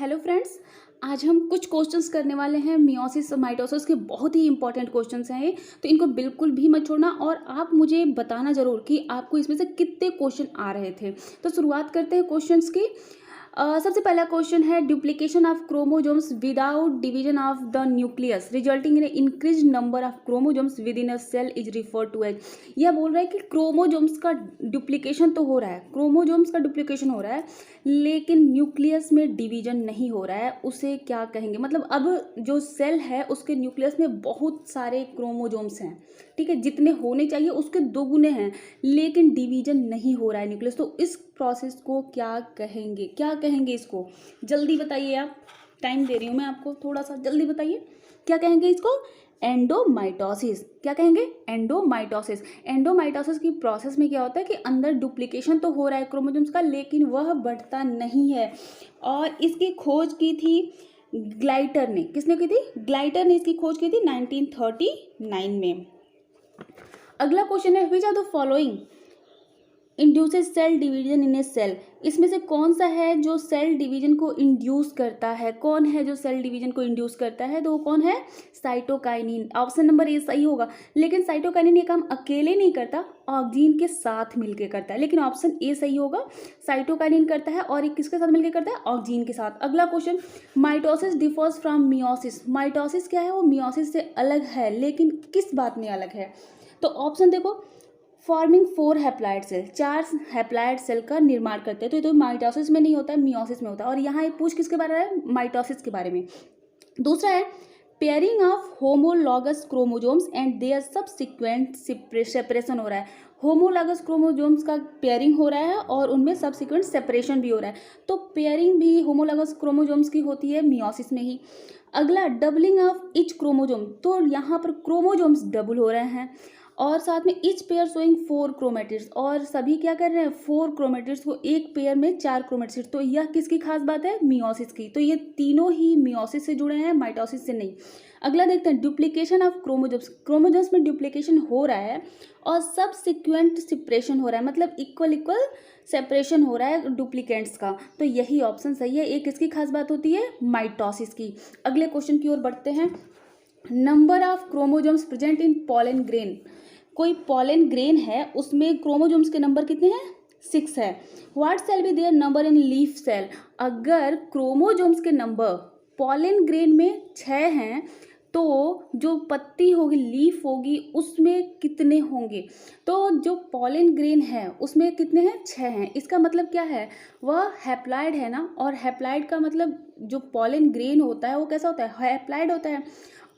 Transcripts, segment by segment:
Hello friends, आज हम कुछ क्वेश्चंस करने वाले हैं मियोसिस और माइटोसिस के। बहुत ही इंपॉर्टेंट क्वेश्चंस हैं ये, तो इनको बिल्कुल भी मत छोड़ना और आप मुझे बताना ज़रूर कि आपको इसमें से कितने क्वेश्चन आ रहे थे। तो शुरुआत करते हैं क्वेश्चंस की। सबसे पहला क्वेश्चन है duplication of chromosomes without division of the nucleus resulting in increase number of chromosomes within a cell is refer to as. यह बोल रहा है कि क्रोमोजोम्स का डुप्लीकेशन तो हो रहा है, क्रोमोजोम्स का डुप्लीकेशन हो रहा है, लेकिन न्यूक्लियस में डिवीजन नहीं हो रहा है, उसे क्या कहेंगे। मतलब अब जो सेल है उसके न्यूक्लियस में बहुत सारे क्रोमोजोम्स हैं, ठीक है, जितने होने चाहिए उसके दोगुने हैं, लेकिन डिवीजन नहीं हो रहा है न्यूक्लियस। तो इस प्रोसेस को क्या कहेंगे, क्या कहेंगे इसको? जल्दी बताइए, आप टाइम दे रही हूँ मैं आपको, थोड़ा सा जल्दी बताइए क्या कहेंगे इसको। एंडोमाइटोसिस। क्या कहेंगे? एंडोमाइटोसिस। एंडोमाइटोसिस की प्रोसेस में क्या होता है कि अंदर डुप्लीकेशन तो हो रहा है क्रोमोसोम्स का, लेकिन वह बढ़ता नहीं है। और इसकी खोज की थी ग्लाइटर ने। किसने की थी? ग्लाइटर ने इसकी खोज की थी 1939 में। अगला क्वेश्चन है which are the following induces cell division in a cell. इसमें से कौन सा है जो सेल डिवीजन को इंड्यूस करता है? कौन है जो सेल डिवीजन को इंड्यूस करता है? तो वो कौन है? साइटोकाइनिन। ऑप्शन नंबर ए सही होगा, लेकिन साइटोकाइनिन ये काम अकेले नहीं करता, ऑक्सीन के साथ मिलकर करता है। लेकिन ऑप्शन ए सही होगा, साइटोकाइनिन करता है और ये किसके साथ मिलकर करता है? ऑक्सीन के साथ। अगला question, mitosis differs from meiosis. Mitosis क्या है? वो मियोसिस से अलग है, लेकिन किस बात में अलग है? तो ऑप्शन देखो, forming 4 haploid cell, 4 haploid cell का निर्माण करते हैं। तो ये तो माइटोसिस में नहीं होता है, मियोसिस में होता है। और यहाँ ये पूछ किसके बारे में है? माइटोसिस के बारे में। दूसरा है pairing of homologous chromosomes and their subsequent separation हो रहा है। होमोलॉगस क्रोमोजोम्स का पेयरिंग हो रहा है और उनमें सबसिक्वेंट सेपरेशन भी हो रहा है। तो पेयरिंग भी होमोलॉगस क्रोमोजोम्स की होती है मियोसिस में ही। अगला डबलिंग ऑफ इच क्रोमोजोम, तो यहाँ पर क्रोमोजोम्स डबल हो रहे हैं और साथ में इच पेयर शोइंग 4 क्रोमेटिड्स, और सभी क्या कर रहे हैं? 4 क्रोमेटिड्स को एक पेयर में 4 क्रोमेटिड्स। तो यह किसकी खास बात है? मियोसिस की। तो ये तीनों ही मियोसिस से जुड़े हैं, माइटोसिस से नहीं। अगला देखते हैं डुप्लीकेशन ऑफ क्रोमोजोम्स। क्रोमोजोम्स में डुप्लीकेशन हो रहा है और सबसिक्वेंट सेपरेशन हो रहा है, मतलब इक्वल सेपरेशन हो रहा है डुप्लीकेंट्स का। तो यही ऑप्शन सही है। एक किसकी खास बात होती है? माइटोसिस की। अगले क्वेश्चन की ओर बढ़ते हैं। Number of chromosomes present in pollen grain. कोई पॉलन ग्रेन है, उसमें क्रोमोजोम्स के नंबर कितने हैं? 6 है। What shall be their number in leaf cell. अगर क्रोमोजोम्स के नंबर पॉलन ग्रेन में 6 हैं तो जो पत्ती होगी, लीफ होगी, उसमें कितने होंगे? तो जो पॉलन ग्रेन है उसमें कितने हैं? 6 हैं। इसका मतलब क्या है? वह हैप्लॉइड है ना, और हैप्लॉइड का मतलब जो पॉलन ग्रेन होता है वो कैसा होता है? हैप्लॉइड होता है।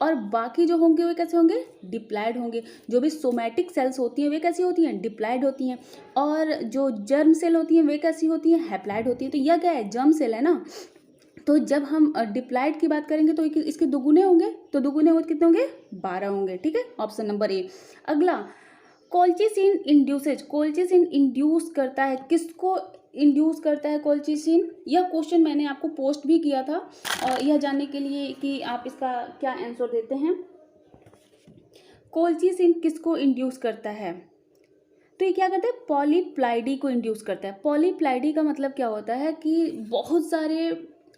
और बाकी जो होंगे वे कैसे होंगे? डिप्लॉइड होंगे। जो भी सोमैटिक सेल्स होती हैं वे कैसी होती हैं? डिप्लॉइड होती हैं। और जो जर्म सेल होती हैं वे कैसी होती हैं? हैप्लॉइड होती हैं। तो यह क्या है? जर्म सेल है ना। तो जब हम डिप्लॉइड की बात करेंगे तो इसके दोगुने होंगे, तो दोगुने होंगे कितने होंगे? 12 होंगे। ठीक है, ऑप्शन नंबर ए। अगला, कोल्चिसिन इंड्यूसेज। कोल्चिसिन इंड्यूस करता है किसको? इंड्यूस करता है कोल्चिसिन। यह क्वेश्चन मैंने आपको पोस्ट भी किया था यह जानने के लिए कि आप इसका क्या आंसर देते हैं। कोल्चिसिन किसको इंड्यूस करता है? तो ये क्या करता है? पॉलीप्लाइडी को इंड्यूस करता है। पॉलीप्लाइडी का मतलब क्या होता है कि बहुत सारे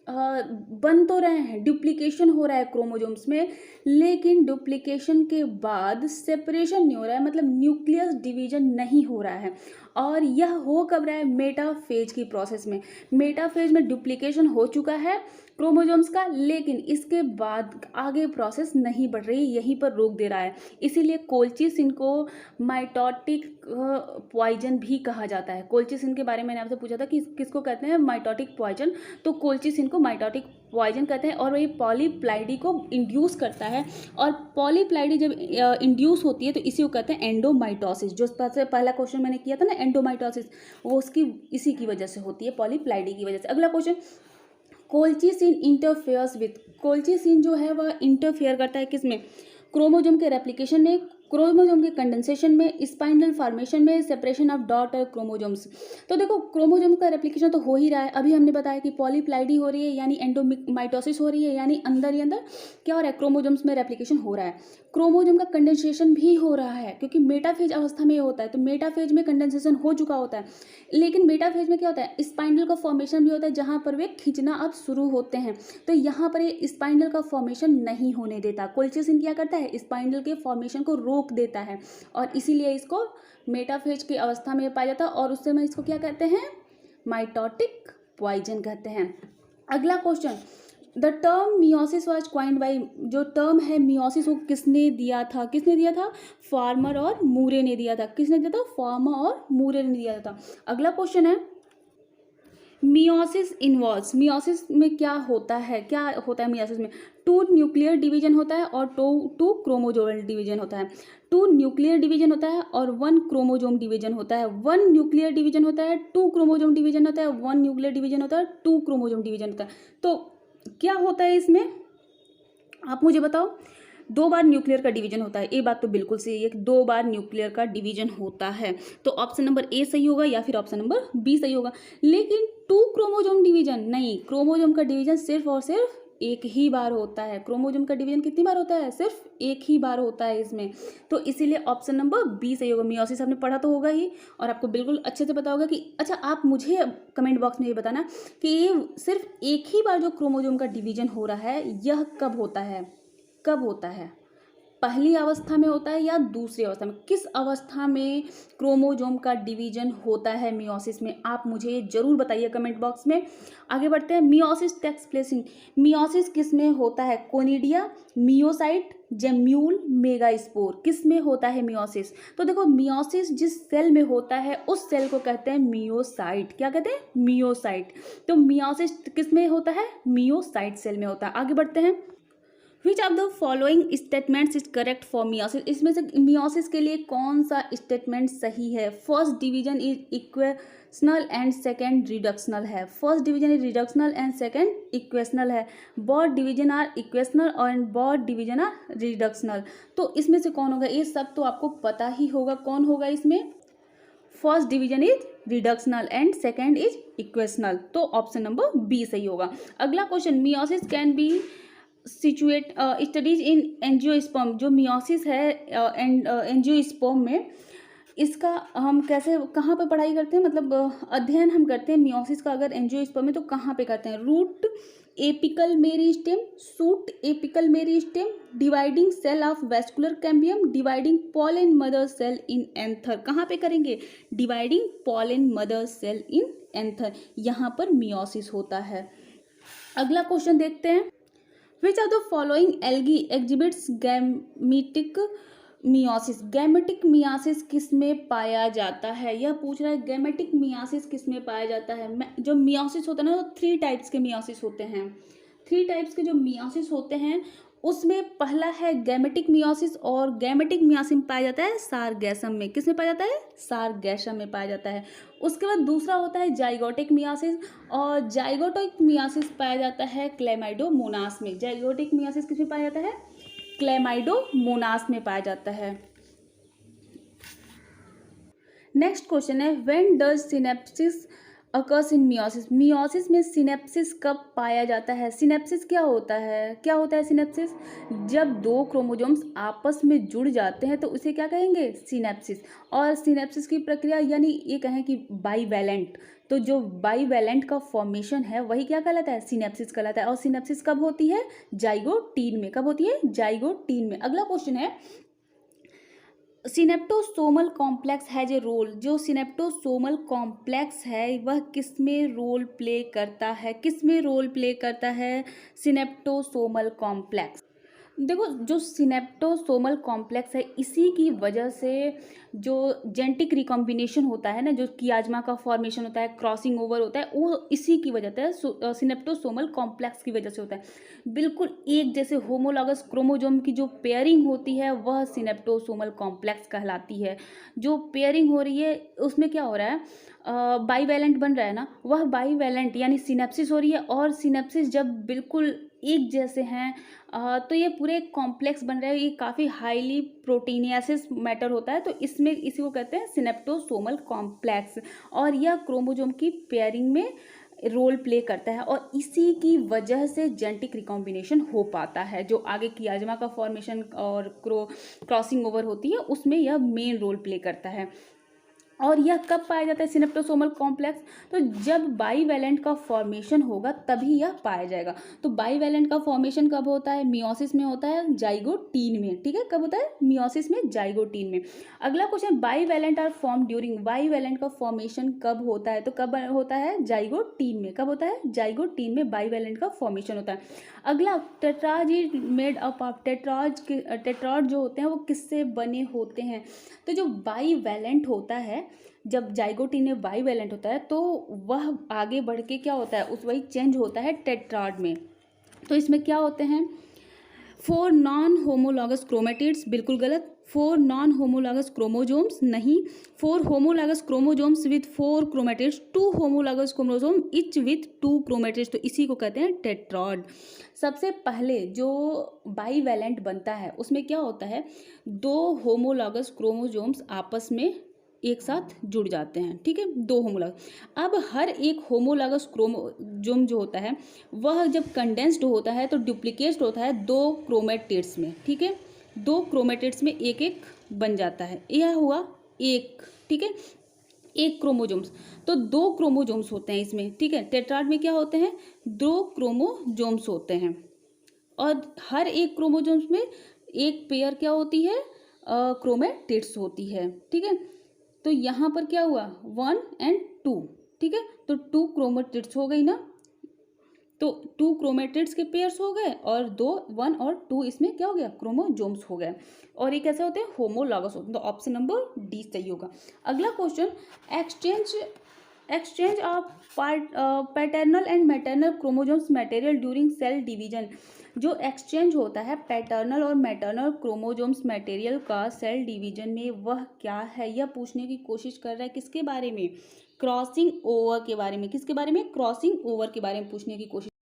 बन तो रहे हैं, डुप्लीकेशन हो रहा है क्रोमोजोम्स में, लेकिन डुप्लीकेशन के बाद सेपरेशन नहीं हो रहा है, मतलब न्यूक्लियस डिवीजन नहीं हो रहा है। और यह हो कब रहा है? मेटाफेज की प्रोसेस में। मेटाफेज में डुप्लीकेशन हो चुका है क्रोमोजोम्स का, लेकिन इसके बाद आगे प्रोसेस नहीं बढ़ रही, यहीं पर रोक दे रहा है। इसीलिए कोल्चिसिन को माइटोटिक पॉइजन भी कहा जाता है। कोल्चिसिन के बारे में मैंने आपसे पूछा था कि किसको कहते हैं? Mitotic poison. तो कोल्चिसिन को माइटोटिक पॉइजन कहते हैं और ये पॉलीप्लाइडी को इंड्यूस करता है। और पॉलीप्लाइडी जब इंड्यूस होती है तो इसी को कहते हैं एंडोमाइटोसिस। जो सबसे पहला क्वेश्चन मैंने किया था ना, एंडोमाइटोसिस, वो उसकी इसी की वजह से होती है, पॉलीप्लाइडी की वजह से। अगला question, colchicine interferes with. Colchicine जो है वह इंटरफेयर करता है किसमें? क्रोमोजोम के रेप्लिकेशन में। क्रोमोसोम के कंडेंसेशन में, स्पाइनल फॉर्मेशन में, सेपरेशन ऑफ डॉटर क्रोमोसोम्स। तो देखो क्रोमोसोम का रेप्लिकेशन तो हो ही रहा है, अभी हमने बताया कि पॉलीप्लाइडी हो रही है यानी एंडोमाइटोसिस हो रही है, यानी अंदर ही अंदर क्या हो रहा है, क्रोमोसोम्स में रेप्लिकेशन हो रहा है। क्रोमोसोम का कंडेंसेशन भी हो रहा है क्योंकि मेटाफेज अवस्था में होता है, तो मेटाफेज में कंडेंसेशन हो चुका होता है, लेकिन मेटाफेज में क्या होता है, स्पाइनल का फॉर्मेशन भी होता है जहाँ पर वे खींचना अब शुरू होते हैं। तो यहाँ पर ये स्पाइनल का फॉर्मेशन नहीं होने देता। कोल्चिसिन क्या करता है, स्पाइनल के फॉर्मेशन को रोक देता है और इसीलिए इसको मेटाफेज की अवस्था में पाया जाता है और उससे में इसको क्या कहते हैं, माइटोटिक पॉइजन कहते हैं। अगला question, the term meiosis was coined by, जो टर्म है मियोसिस वो किसने दिया था, किसने दिया था, फार्मर और मूरे ने दिया था। किसने दिया था, फार्मर और मूरे ने दिया था। अगला क्वेश्चन है, मियोसिस इन्वॉल्व्स, मियोसिस में क्या होता है, क्या होता है मियोसिस में, 2 न्यूक्लियर डिवीजन होता है और 2 क्रोमोजोमल डिवीजन होता है। 2 न्यूक्लियर डिवीजन होता है और 1 क्रोमोजोम डिवीजन होता है। 1 न्यूक्लियर डिवीजन होता है, 2 क्रोमोजोम डिवीजन होता है, 1 न्यूक्लियर डिवीजन होता है, 2 क्रोमोजोम डिवीजन होता है। तो क्या होता है इसमें, आप मुझे बताओ। 2 बार न्यूक्लियर का डिवीजन होता है, ये बात तो बिल्कुल सही है कि 2 बार न्यूक्लियर का डिवीजन होता है। तो ऑप्शन नंबर ए सही होगा या फिर ऑप्शन नंबर बी सही होगा। लेकिन 2 क्रोमोजोम डिवीजन नहीं, क्रोमोजोम का डिवीजन सिर्फ और सिर्फ एक ही बार होता है। क्रोमोजोम का डिवीजन कितनी बार होता है, सिर्फ एक ही बार होता है इसमें। तो इसीलिए ऑप्शन नंबर बी सही होगा। मियोसिस आपने पढ़ा तो होगा ही और आपको बिल्कुल अच्छे से पता होगा कि, अच्छा आप मुझे कमेंट बॉक्स में ये बताना कि ये सिर्फ एक ही बार जो क्रोमोजोम का डिवीजन हो रहा है यह कब होता है, कब होता है, पहली अवस्था में होता है या दूसरी अवस्था में, किस अवस्था में क्रोमोजोम का डिवीजन होता है मियोसिस में, आप मुझे जरूर बताइए कमेंट बॉक्स में। आगे बढ़ते हैं, meiosis takes place in, meiosis किस में होता है, कोनिडिया, मियोसाइट, जेम्यूल, मेगास्पोर, किस में होता है मियोसिस। तो देखो मियोसिस जिस सेल में होता है उस सेल को कहते हैं मियोसाइट। क्या कहते हैं, मियोसाइट। तो मियोसिस किस में होता है, मियोसाइट सेल में होता है। आगे बढ़ते हैं, which of the following statements is correct for meiosis, इसमें से मियोसिस के लिए कौन सा स्टेटमेंट सही है। First division is equational and second reductional है, first division is reductional and second equational है, बोथ डिवीजन आर इक्वेशनल और बोथ डिवीजन आर रिडक्शनल। तो इसमें से कौन होगा, ये सब तो आपको पता ही होगा कौन होगा इसमें, first division is reductional and second is equational. तो ऑप्शन नंबर बी सही होगा। अगला question, meiosis can be situate studies in angiosperm, जो मियोसिस है एंजियोस्पर्म में, इसका हम कैसे कहाँ पे पढ़ाई करते हैं, मतलब अध्ययन हम करते हैं मियोसिस का अगर एंजियोस्पर्म में तो कहाँ पे करते हैं, root apical meristem, shoot apical meristem, dividing cell of vascular cambium, dividing pollen mother cell in anther, कहाँ पे करेंगे, dividing pollen mother cell in anther, यहाँ पर मियोसिस होता है। अगला क्वेश्चन देखते हैं, which of the following algae exhibits gametic meiosis, gametic meiosis किस में पाया जाता है, यह पूछ रहा है गैमेटिक मियोसिस किस में पाया जाता है। जो मियोसिस होता है ना, तो 3 टाइप्स के मियोसिस होते हैं, 3 टाइप्स के जो मियोसिस होते हैं उसमें पहला है गैमेटिक मियोसिस और गैमेटिक मियोसिस पाया जाता है सारगैसम में, किस में पाया जाता है, सारगैसम में पाया जाता है। उसके बाद दूसरा होता है जाइगोटिक मियोसिस और जाइगोटिक मियोसिस पाया जाता है क्लेमाइडोमोनास में, जाइगोटिक मियोसिस किस में पाया जाता है, क्लेमाइडोमोनास में पाया जाता है। नेक्स्ट क्वेश्चन है, when does synapses occurs in meiosis, meiosis में सिनेप्सिस कब पाया जाता है। सिनेप्सिस क्या होता है, क्या होता है सिनेप्सिस, जब 2 क्रोमोसोम्स आपस में जुड़ जाते हैं तो उसे क्या कहेंगे, सिनेप्सिस। और सिनेप्सिस की प्रक्रिया यानी ये कहें कि बाईवैलेंट, तो जो बाईवैलेंट का फॉर्मेशन है वही क्या कहलाता है, सिनेप्सिस कहलाता है। और सिनेप्सिस कब होती है, जाइगोटीन में, कब होती है, जाइगोटीन में। अगला क्वेश्चन है, सिनेप्टोसोमल कॉम्प्लेक्स हैज ए रोल, जो सिनेप्टोसोमल कॉम्प्लेक्स है वह किस में रोल प्ले करता है, किस में रोल प्ले करता है सिनेप्टोसोमल कॉम्प्लेक्स। देखो जो सिनेप्टोसोमल कॉम्प्लेक्स है इसी की वजह से जो जेनेटिक रिकॉम्बिनेशन होता है ना, जो कियाज्मा का फॉर्मेशन होता है, क्रॉसिंग ओवर होता है, वो इसी की वजह से सिनेप्टोसोमल कॉम्प्लेक्स की वजह से होता है। बिल्कुल एक जैसे होमोलॉगस क्रोमोजोम की जो पेयरिंग होती है वह सिनेप्टोसोमल कॉम्प्लेक्स कहलाती है। जो पेयरिंग हो रही है उसमें क्या हो रहा है, बाईवैलेंट बन रहा है ना, वह बाईवैलेंट यानी सिनेप्सिस हो रही है। और सिनेप्सिस जब बिल्कुल एक जैसे हैं तो ये पूरे कॉम्प्लेक्स बन रहा है, ये काफ़ी हाईली प्रोटीनियासिस मैटर होता है, तो इसमें इसी को कहते हैं सिनेप्टोसोमल कॉम्प्लेक्स, और यह क्रोमोसोम की पेयरिंग में रोल प्ले करता है, और इसी की वजह से जेनेटिक रिकॉम्बिनेशन हो पाता है। जो आगे कियाजमा का फॉर्मेशन और क्रॉसिंग ओवर होती है उसमें यह मेन रोल प्ले करता है। और यह कब पाया जाता है सिनेप्टोसोमल कॉम्प्लेक्स? तो जब बाईवैलेंट का फॉर्मेशन होगा तभी यह पाया जाएगा। तो बाईवैलेंट का फॉर्मेशन कब होता है? मियोसिस में होता है, जाइगोटीन में। ठीक है, कब होता है? मियोसिस में, जाइगोटीन में। अगला question, bivalent are form during, bivalent का फॉर्मेशन कब होता है? तो कब होता है? जाइगोटीन में। कब होता है? जाइगोटीन में बाईवैलेंट का फॉर्मेशन होता है। अगला, tetras is made up of, tetras जो होते हैं वो किससे बने होते हैं? तो जो बाईवैलेंट होता है, जब जाइगोटीन में बाईवैलेंट होता है तो वह आगे बढ़ के क्या होता है, उस वही चेंज होता है टेट्राड में। तो इसमें क्या होते हैं? 4 नॉन होमोलॉगस क्रोमेटिड्स, बिल्कुल गलत। 4 नॉन होमोलॉगस क्रोमोजोम्स, नहीं। 4 homologous chromosomes with 4 chromatids, 2 homologous chromosome etch with 2 chromatids, तो इसी को कहते हैं टेट्राड। सबसे पहले जो बाईवैलेंट बनता है उसमें क्या होता है, 2 होमोलॉगस क्रोमोजोम्स आपस में एक साथ जुड़ जाते हैं। ठीक है, 2 होमोलॉगस। अब हर एक होमोलॉगस क्रोमोजोम जो होता है वह जब कंडेंस्ड होता है तो डुप्लीकेट होता है 2 क्रोमेटिड्स में। ठीक है, 2 क्रोमेटिड्स में एक एक बन जाता है, यह हुआ एक। ठीक है, एक क्रोमोजोम्स, तो 2 क्रोमोजोम्स होते हैं इसमें। ठीक है, टेट्राड में क्या होते हैं? 2 क्रोमोजोम्स होते हैं, और हर एक क्रोमोजोम्स में एक पेयर क्या होती है? क्रोमेटिड्स होती है। ठीक है, तो यहाँ पर क्या हुआ? 1 और 2। ठीक है, तो 2 क्रोमेटिड्स हो गई ना, तो 2 क्रोमेटिड्स के पेयर्स हो गए, और 1 और 2 इसमें क्या हो गया? क्रोमोजोम्स हो गए, और ये कैसे होते हैं? होमोलॉगस होते हैं। तो ऑप्शन नंबर डी सही होगा। अगला question, exchange of paternal and maternal chromosomes material during cell division. जो एक्सचेंज होता है पैटर्नल और मैटरनल क्रोमोजोम्स मटेरियल का सेल डिवीजन में, वह क्या है? यह पूछने की कोशिश कर रहा है किसके बारे में? क्रॉसिंग ओवर के बारे में। किसके बारे में? क्रॉसिंग ओवर के बारे में पूछने की कोशिश